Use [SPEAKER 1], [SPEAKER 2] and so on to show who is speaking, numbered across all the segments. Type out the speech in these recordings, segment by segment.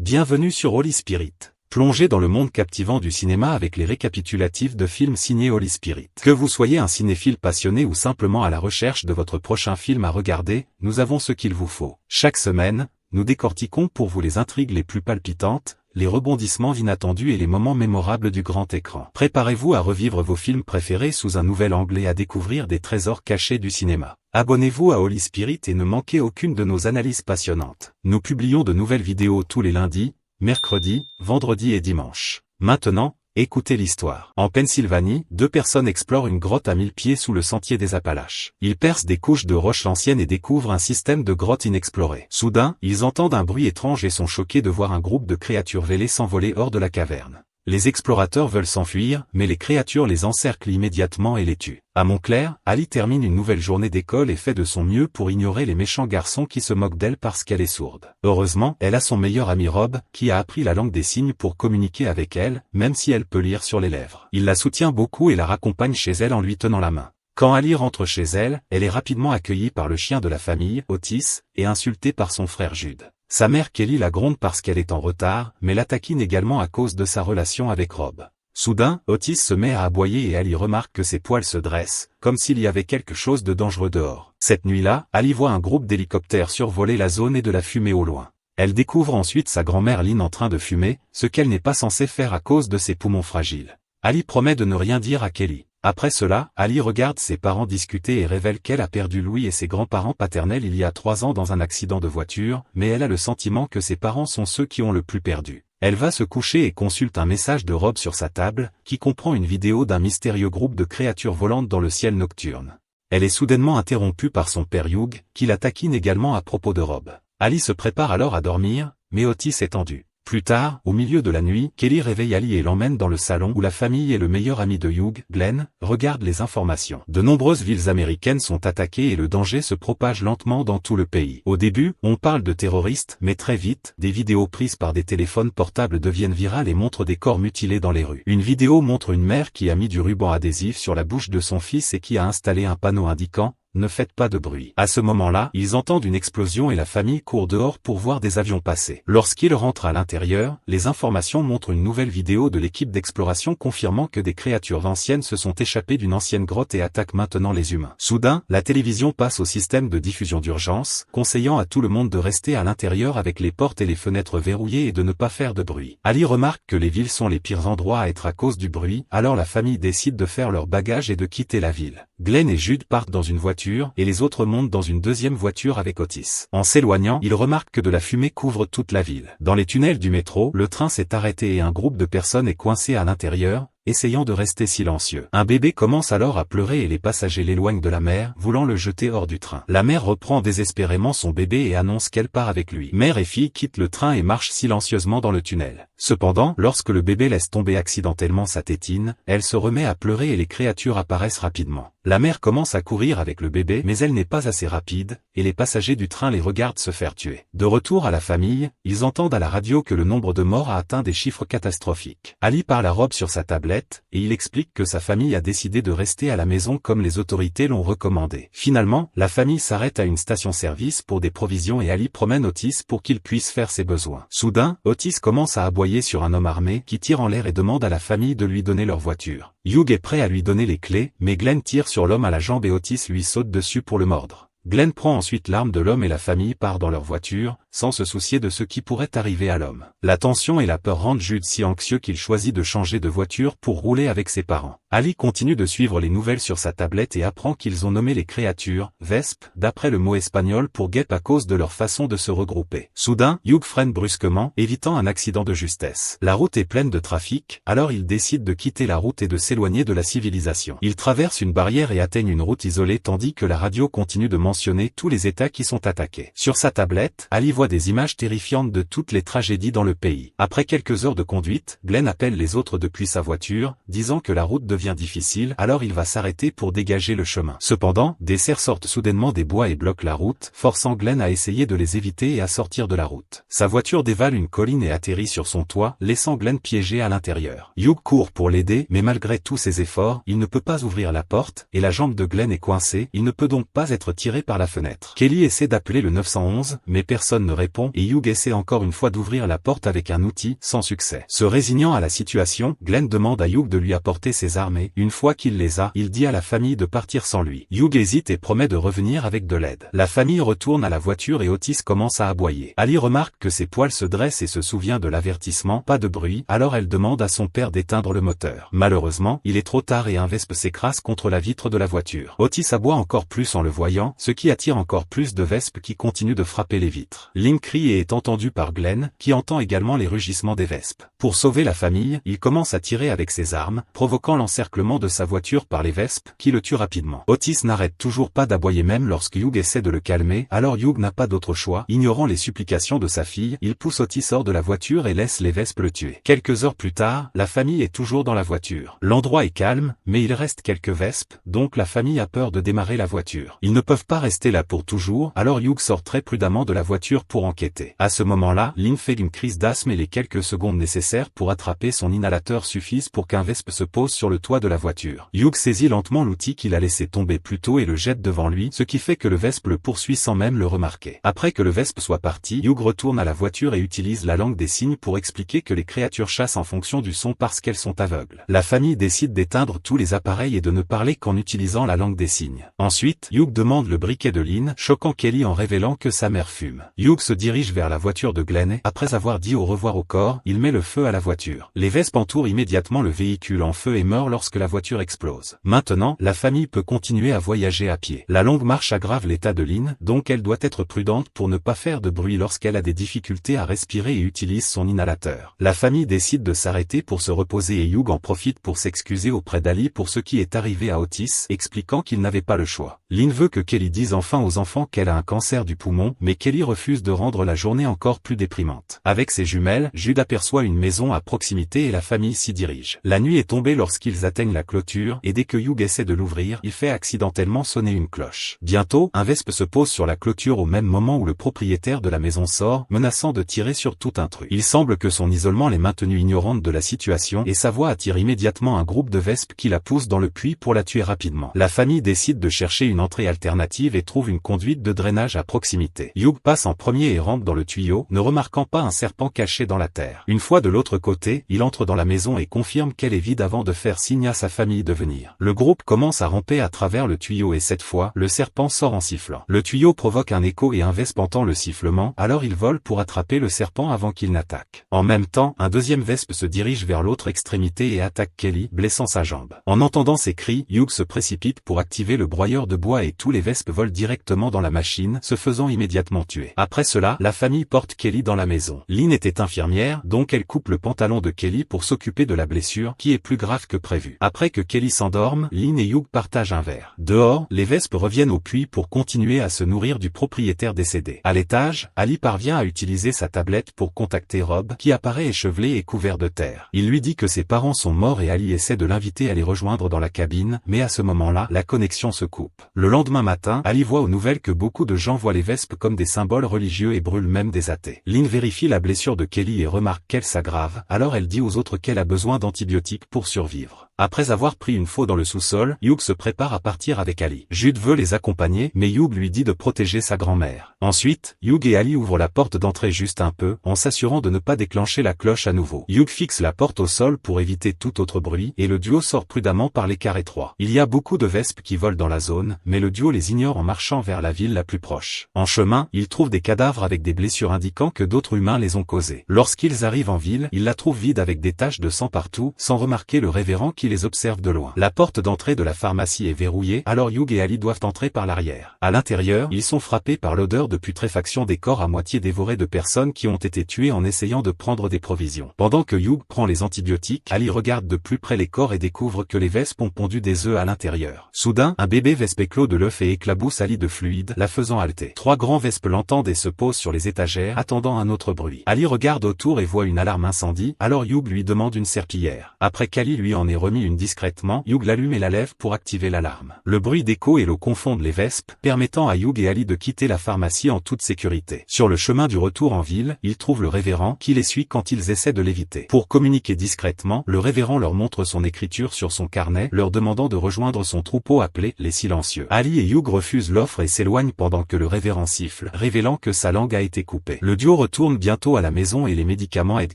[SPEAKER 1] Bienvenue sur Holy Spirit. Plongez dans le monde captivant du cinéma avec les récapitulatifs de films signés Holy Spirit. Que vous soyez un cinéphile passionné ou simplement à la recherche de votre prochain film à regarder, nous avons ce qu'il vous faut. Chaque semaine, nous décortiquons pour vous les intrigues les plus palpitantes, les rebondissements inattendus et les moments mémorables du grand écran. Préparez-vous à revivre vos films préférés sous un nouvel angle et à découvrir des trésors cachés du cinéma. Abonnez-vous à Holy Spirit et ne manquez aucune de nos analyses passionnantes. Nous publions de nouvelles vidéos tous les lundis, mercredis, vendredis et dimanches. Maintenant, écoutez l'histoire. En Pennsylvanie, deux personnes explorent une grotte à 1000 pieds sous le sentier des Appalaches. Ils percent des couches de roches anciennes et découvrent un système de grottes inexploré. Soudain, ils entendent un bruit étrange et sont choqués de voir un groupe de créatures vêlées s'envoler hors de la caverne. Les explorateurs veulent s'enfuir, mais les créatures les encerclent immédiatement et les tuent. À Montclair, Ali termine une nouvelle journée d'école et fait de son mieux pour ignorer les méchants garçons qui se moquent d'elle parce qu'elle est sourde. Heureusement, elle a son meilleur ami Rob, qui a appris la langue des signes pour communiquer avec elle, même si elle peut lire sur les lèvres. Il la soutient beaucoup et la raccompagne chez elle en lui tenant la main. Quand Ali rentre chez elle, elle est rapidement accueillie par le chien de la famille, Otis, et insultée par son frère Jude. Sa mère Kelly la gronde parce qu'elle est en retard, mais la taquine également à cause de sa relation avec Rob. Soudain, Otis se met à aboyer et Ali remarque que ses poils se dressent, comme s'il y avait quelque chose de dangereux dehors. Cette nuit-là, Ali voit un groupe d'hélicoptères survoler la zone et de la fumée au loin. Elle découvre ensuite sa grand-mère Lynn en train de fumer, ce qu'elle n'est pas censée faire à cause de ses poumons fragiles. Ali promet de ne rien dire à Kelly. Après cela, Ali regarde ses parents discuter et révèle qu'elle a perdu Louis et ses grands-parents paternels il y a 3 ans dans un accident de voiture, mais elle a le sentiment que ses parents sont ceux qui ont le plus perdu. Elle va se coucher et consulte un message de Rob sur sa table, qui comprend une vidéo d'un mystérieux groupe de créatures volantes dans le ciel nocturne. Elle est soudainement interrompue par son père Hugh, qui la taquine également à propos de Rob. Ali se prépare alors à dormir, mais Otis est tendu. Plus tard, au milieu de la nuit, Kelly réveille Ali et l'emmène dans le salon où la famille et le meilleur ami de Hugh, Glenn, regardent les informations. De nombreuses villes américaines sont attaquées et le danger se propage lentement dans tout le pays. Au début, on parle de terroristes, mais très vite, des vidéos prises par des téléphones portables deviennent virales et montrent des corps mutilés dans les rues. Une vidéo montre une mère qui a mis du ruban adhésif sur la bouche de son fils et qui a installé un panneau indiquant « Ne faites pas de bruit ». À ce moment-là, ils entendent une explosion et la famille court dehors pour voir des avions passer. Lorsqu'ils rentrent à l'intérieur, les informations montrent une nouvelle vidéo de l'équipe d'exploration confirmant que des créatures anciennes se sont échappées d'une ancienne grotte et attaquent maintenant les humains. Soudain, la télévision passe au système de diffusion d'urgence, conseillant à tout le monde de rester à l'intérieur avec les portes et les fenêtres verrouillées et de ne pas faire de bruit. Ali remarque que les villes sont les pires endroits à être à cause du bruit, alors la famille décide de faire leurs bagages et de quitter la ville. Glenn et Jude partent dans une voiture, et les autres montent dans une deuxième voiture avec Otis. En s'éloignant, ils remarquent que de la fumée couvre toute la ville. Dans les tunnels du métro, le train s'est arrêté et un groupe de personnes est coincé à l'intérieur, essayant de rester silencieux. Un bébé commence alors à pleurer et les passagers l'éloignent de la mère, voulant le jeter hors du train. La mère reprend désespérément son bébé et annonce qu'elle part avec lui. Mère et fille quittent le train et marchent silencieusement dans le tunnel. Cependant, lorsque le bébé laisse tomber accidentellement sa tétine, elle se remet à pleurer et les créatures apparaissent rapidement. La mère commence à courir avec le bébé, mais elle n'est pas assez rapide, et les passagers du train les regardent se faire tuer. De retour à la famille, ils entendent à la radio que le nombre de morts a atteint des chiffres catastrophiques. Ali parle à Rob sur sa tablette, et il explique que sa famille a décidé de rester à la maison comme les autorités l'ont recommandé. Finalement, la famille s'arrête à une station-service pour des provisions et Ali promène Otis pour qu'il puisse faire ses besoins. Soudain, Otis commence à aboyer sur un homme armé qui tire en l'air et demande à la famille de lui donner leur voiture. Hugh est prêt à lui donner les clés, mais Glenn tire sur l'homme à la jambe et Otis lui saute dessus pour le mordre. Glenn prend ensuite l'arme de l'homme et la famille part dans leur voiture, sans se soucier de ce qui pourrait arriver à l'homme. La tension et la peur rendent Jude si anxieux qu'il choisit de changer de voiture pour rouler avec ses parents. Ali continue de suivre les nouvelles sur sa tablette et apprend qu'ils ont nommé les créatures « Vesp » d'après le mot espagnol pour guêpe à cause de leur façon de se regrouper. Soudain, Hugh freine brusquement, évitant un accident de justesse. La route est pleine de trafic, alors il décide de quitter la route et de s'éloigner de la civilisation. Ils traversent une barrière et atteignent une route isolée tandis que la radio continue de mentionner tous les États qui sont attaqués. Sur sa tablette, Ali voit des images terrifiantes de toutes les tragédies dans le pays. Après quelques heures de conduite, Glenn appelle les autres depuis sa voiture, disant que la route devient difficile, alors il va s'arrêter pour dégager le chemin. Cependant, des cerfs sortent soudainement des bois et bloquent la route, forçant Glenn à essayer de les éviter et à sortir de la route. Sa voiture dévale une colline et atterrit sur son toit, laissant Glenn piégé à l'intérieur. Hugh court pour l'aider, mais malgré tous ses efforts, il ne peut pas ouvrir la porte, et la jambe de Glenn est coincée, il ne peut donc pas être tiré tirer par la fenêtre. Kelly essaie d'appeler le 911, mais personne ne répond et Hugh essaie encore une fois d'ouvrir la porte avec un outil, sans succès. Se résignant à la situation, Glenn demande à Hugh de lui apporter ses armes et, une fois qu'il les a, il dit à la famille de partir sans lui. Hugh hésite et promet de revenir avec de l'aide. La famille retourne à la voiture et Otis commence à aboyer. Ali remarque que ses poils se dressent et se souvient de l'avertissement, pas de bruit, alors elle demande à son père d'éteindre le moteur. Malheureusement, il est trop tard et un Vespe s'écrase contre la vitre de la voiture. Otis aboie encore plus en le voyant, ce qui attire encore plus de Vespes qui continuent de frapper les vitres. Lynn crie et est entendu par Glenn, qui entend également les rugissements des Vespes. Pour sauver la famille, il commence à tirer avec ses armes, provoquant l'encerclement de sa voiture par les Vespes, qui le tuent rapidement. Otis n'arrête toujours pas d'aboyer même lorsque Hugh essaie de le calmer, alors Hugh n'a pas d'autre choix, ignorant les supplications de sa fille, il pousse Otis hors de la voiture et laisse les Vespes le tuer. Quelques heures plus tard, la famille est toujours dans la voiture. L'endroit est calme, mais il reste quelques Vespes, donc la famille a peur de démarrer la voiture. Ils ne peuvent pas rester là pour toujours, alors Hugh sort très prudemment de la voiture pour enquêter. À ce moment-là, Lynn fait une crise d'asthme et les quelques secondes nécessaires pour attraper son inhalateur suffisent pour qu'un Vespe se pose sur le toit de la voiture. Hugh saisit lentement l'outil qu'il a laissé tomber plus tôt et le jette devant lui, ce qui fait que le Vespe le poursuit sans même le remarquer. Après que le Vespe soit parti, Hugh retourne à la voiture et utilise la langue des signes pour expliquer que les créatures chassent en fonction du son parce qu'elles sont aveugles. La famille décide d'éteindre tous les appareils et de ne parler qu'en utilisant la langue des signes. Ensuite, Hugh demande le briquet de Lynn, choquant Kelly en révélant que sa mère fume. Hugh se dirige vers la voiture de Glenn et, après avoir dit au revoir au corps, il met le feu à la voiture. Les Vespes entourent immédiatement le véhicule en feu et meurent lorsque la voiture explose. Maintenant, la famille peut continuer à voyager à pied. La longue marche aggrave l'état de Lynn, donc elle doit être prudente pour ne pas faire de bruit lorsqu'elle a des difficultés à respirer et utilise son inhalateur. La famille décide de s'arrêter pour se reposer et Hugh en profite pour s'excuser auprès d'Ali pour ce qui est arrivé à Otis, expliquant qu'il n'avait pas le choix. Lynn veut que Kelly dise enfin aux enfants qu'elle a un cancer du poumon, mais Kelly refuse de rendre la journée encore plus déprimante. Avec ses jumelles, Jude aperçoit une maison à proximité et la famille s'y dirige. La nuit est tombée lorsqu'ils atteignent la clôture, et dès que Hugh essaie de l'ouvrir, il fait accidentellement sonner une cloche. Bientôt, un Vespe se pose sur la clôture au même moment où le propriétaire de la maison sort, menaçant de tirer sur tout intrus. Il semble que son isolement l'ait maintenue ignorante de la situation et sa voix attire immédiatement un groupe de Vespes qui la poussent dans le puits pour la tuer rapidement. La famille décide de chercher une entrée alternative et trouve une conduite de drainage à proximité. Hugh passe en premier et rentre dans le tuyau, ne remarquant pas un serpent caché dans la terre. Une fois de l'autre côté, il entre dans la maison et confirme qu'elle est vide avant de faire signe à sa famille de venir. Le groupe commence à ramper à travers le tuyau et cette fois, le serpent sort en sifflant. Le tuyau provoque un écho et un Vespe entend le sifflement, alors il vole pour attraper le serpent avant qu'il n'attaque. En même temps, un deuxième Vespe se dirige vers l'autre extrémité et attaque Kelly, blessant sa jambe. En entendant ces cris, Hugh se précipite pour activer le broyeur de bois et tous les Vespes volent directement dans la machine, se faisant immédiatement tuer. Après cela, la famille porte Kelly dans la maison. Lynn était infirmière, donc elle coupe le pantalon de Kelly pour s'occuper de la blessure, qui est plus grave que prévu. Après que Kelly s'endorme, Lynn et Hugh partagent un verre. Dehors, les Vespes reviennent au puits pour continuer à se nourrir du propriétaire décédé. À l'étage, Ali parvient à utiliser sa tablette pour contacter Rob, qui apparaît échevelé et couvert de terre. Il lui dit que ses parents sont morts et Ali essaie de l'inviter à les rejoindre dans la cabine, mais à ce moment-là, la connexion se coupe. Le lendemain matin, Ali voit aux nouvelles que beaucoup de gens voient les Vespes comme des symboles religieux et brûlent même des athées. Lynn vérifie la blessure de Kelly et remarque qu'elle s'aggrave, alors elle dit aux autres qu'elle a besoin d'antibiotiques pour survivre. Après avoir pris une faux dans le sous-sol, Hugh se prépare à partir avec Ali. Jude veut les accompagner, mais Hugh lui dit de protéger sa grand-mère. Ensuite, Hugh et Ali ouvrent la porte d'entrée juste un peu, en s'assurant de ne pas déclencher la cloche à nouveau. Hugh fixe la porte au sol pour éviter tout autre bruit, et le duo sort prudemment par l'écart étroit. Il y a beaucoup de Vespes qui volent dans la zone, mais le duo les ignore en marchant vers la ville la plus proche. En chemin, ils trouvent des cadavres avec des blessures indiquant que d'autres humains les ont causés. Lorsqu'ils arrivent en ville, ils la trouvent vide avec des taches de sang partout, sans remarquer le révérend qui les observe de loin. La porte d'entrée de la pharmacie est verrouillée, alors Hugh et Ali doivent entrer par l'arrière. À l'intérieur, ils sont frappés par l'odeur de putréfaction des corps à moitié dévorés de personnes qui ont été tuées en essayant de prendre des provisions. Pendant que Hugh prend les antibiotiques, Ali regarde de plus près les corps et découvre que les Vespes ont pondu des œufs à l'intérieur. Soudain, un bébé Vespe éclot de l'œuf et éclabousse Ali de fluide, la faisant halter. Trois grands Vespes l'entendent et se posent sur les étagères, attendant un autre bruit. Ali regarde autour et voit une alarme incendie, alors Hugh lui demande une serpillière. Après qu'Ali lui en ait remis famille une discrètement, Hugh l'allume et la lève pour activer l'alarme. Le bruit d'écho et l'eau confondent les wesps, permettant à Hugh et Ali de quitter la pharmacie en toute sécurité. Sur le chemin du retour en ville, ils trouvent le révérend qui les suit quand ils essaient de l'éviter. Pour communiquer discrètement, le révérend leur montre son écriture sur son carnet, leur demandant de rejoindre son troupeau appelé les silencieux. Ali et Hugh refusent l'offre et s'éloignent pendant que le révérend siffle, révélant que sa langue a été coupée. Le duo retourne bientôt à la maison et les médicaments aident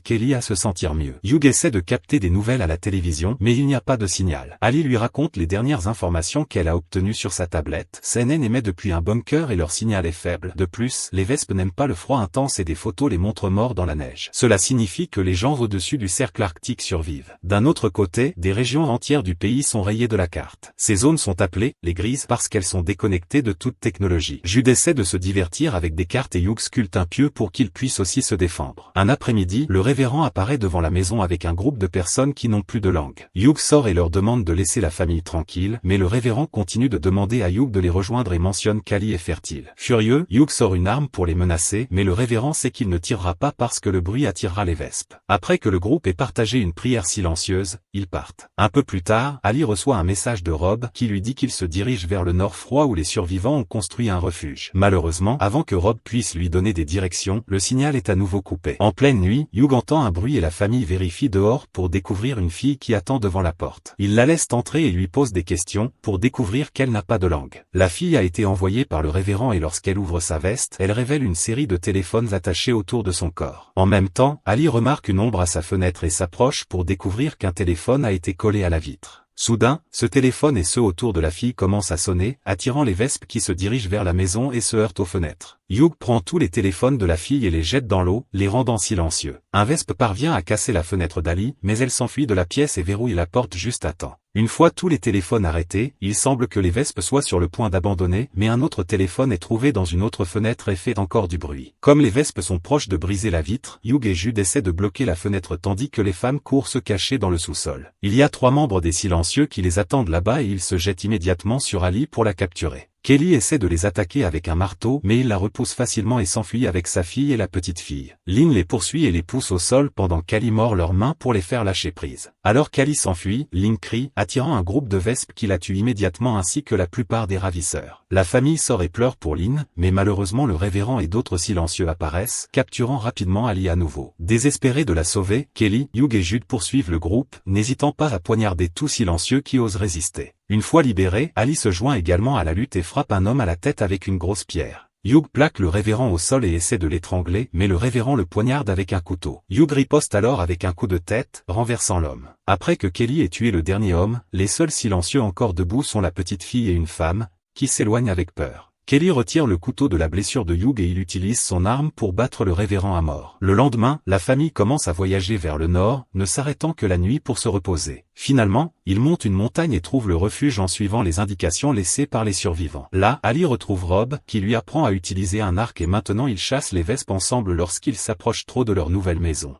[SPEAKER 1] Kelly à se sentir mieux. Hugh essaie de capter des nouvelles à la télévision, mais il n'y a pas de signal. Ali lui raconte les dernières informations qu'elle a obtenues sur sa tablette. CNN émet depuis un bunker et leur signal est faible. De plus, les wesps n'aiment pas le froid intense et des photos les montrent morts dans la neige. Cela signifie que les gens au-dessus du cercle arctique survivent. D'un autre côté, des régions entières du pays sont rayées de la carte. Ces zones sont appelées les grises parce qu'elles sont déconnectées de toute technologie. Jude essaie de se divertir avec des cartes et Hugh sculpte un pieu pour qu'il puisse aussi se défendre. Un après-midi, le révérend apparaît devant la maison avec un groupe de personnes qui n'ont plus de langue. Hugh sort et leur demande de laisser la famille tranquille, mais le révérend continue de demander à Hugh de les rejoindre et mentionne qu'Ali est fertile. Furieux, Hugh sort une arme pour les menacer, mais le révérend sait qu'il ne tirera pas parce que le bruit attirera les wesps. Après que le groupe ait partagé une prière silencieuse, ils partent. Un peu plus tard, Ali reçoit un message de Rob qui lui dit qu'il se dirige vers le nord froid où les survivants ont construit un refuge. Malheureusement, avant que Rob puisse lui donner des directions, le signal est à nouveau coupé. En pleine nuit, Hugh entend un bruit et la famille vérifie dehors pour découvrir une fille qui attend devant la porte. Il la laisse entrer et lui pose des questions pour découvrir qu'elle n'a pas de langue. La fille a été envoyée par le révérend et lorsqu'elle ouvre sa veste, elle révèle une série de téléphones attachés autour de son corps. En même temps, Ali remarque une ombre à sa fenêtre et s'approche pour découvrir qu'un téléphone a été collé à la vitre. Soudain, ce téléphone et ceux autour de la fille commencent à sonner, attirant les wesps qui se dirigent vers la maison et se heurtent aux fenêtres. Hugh prend tous les téléphones de la fille et les jette dans l'eau, les rendant silencieux. Un wesp parvient à casser la fenêtre d'Ali, mais elle s'enfuit de la pièce et verrouille la porte juste à temps. Une fois tous les téléphones arrêtés, il semble que les wesps soient sur le point d'abandonner, mais un autre téléphone est trouvé dans une autre fenêtre et fait encore du bruit. Comme les wesps sont proches de briser la vitre, Hugh et Jude essaient de bloquer la fenêtre tandis que les femmes courent se cacher dans le sous-sol. Il y a 3 membres des silencieux qui les attendent là-bas et ils se jettent immédiatement sur Ali pour la capturer. Kelly essaie de les attaquer avec un marteau mais il la repousse facilement et s'enfuit avec sa fille et la petite fille. Lynn les poursuit et les pousse au sol pendant qu'Ali mord leurs mains pour les faire lâcher prise. Alors qu'Ali s'enfuit, Lynn crie, attirant un groupe de wesps qui la tue immédiatement ainsi que la plupart des ravisseurs. La famille sort et pleure pour Lynn, mais malheureusement le révérend et d'autres silencieux apparaissent, capturant rapidement Ali à nouveau. Désespérés de la sauver, Kelly, Hugh et Jude poursuivent le groupe, n'hésitant pas à poignarder tout silencieux qui ose résister. Une fois libéré, Ali se joint également à la lutte et frappe un homme à la tête avec une grosse pierre. Hugh plaque le révérend au sol et essaie de l'étrangler, mais le révérend le poignarde avec un couteau. Hugh riposte alors avec un coup de tête, renversant l'homme. Après que Kelly ait tué le dernier homme, les seuls silencieux encore debout sont la petite fille et une femme, qui s'éloignent avec peur. Kelly retire le couteau de la blessure de Hugh et il utilise son arme pour battre le révérend à mort. Le lendemain, la famille commence à voyager vers le nord, ne s'arrêtant que la nuit pour se reposer. Finalement, ils montent une montagne et trouvent le refuge en suivant les indications laissées par les survivants. Là, Ali retrouve Rob, qui lui apprend à utiliser un arc et maintenant ils chassent les wesps ensemble lorsqu'ils s'approchent trop de leur nouvelle maison.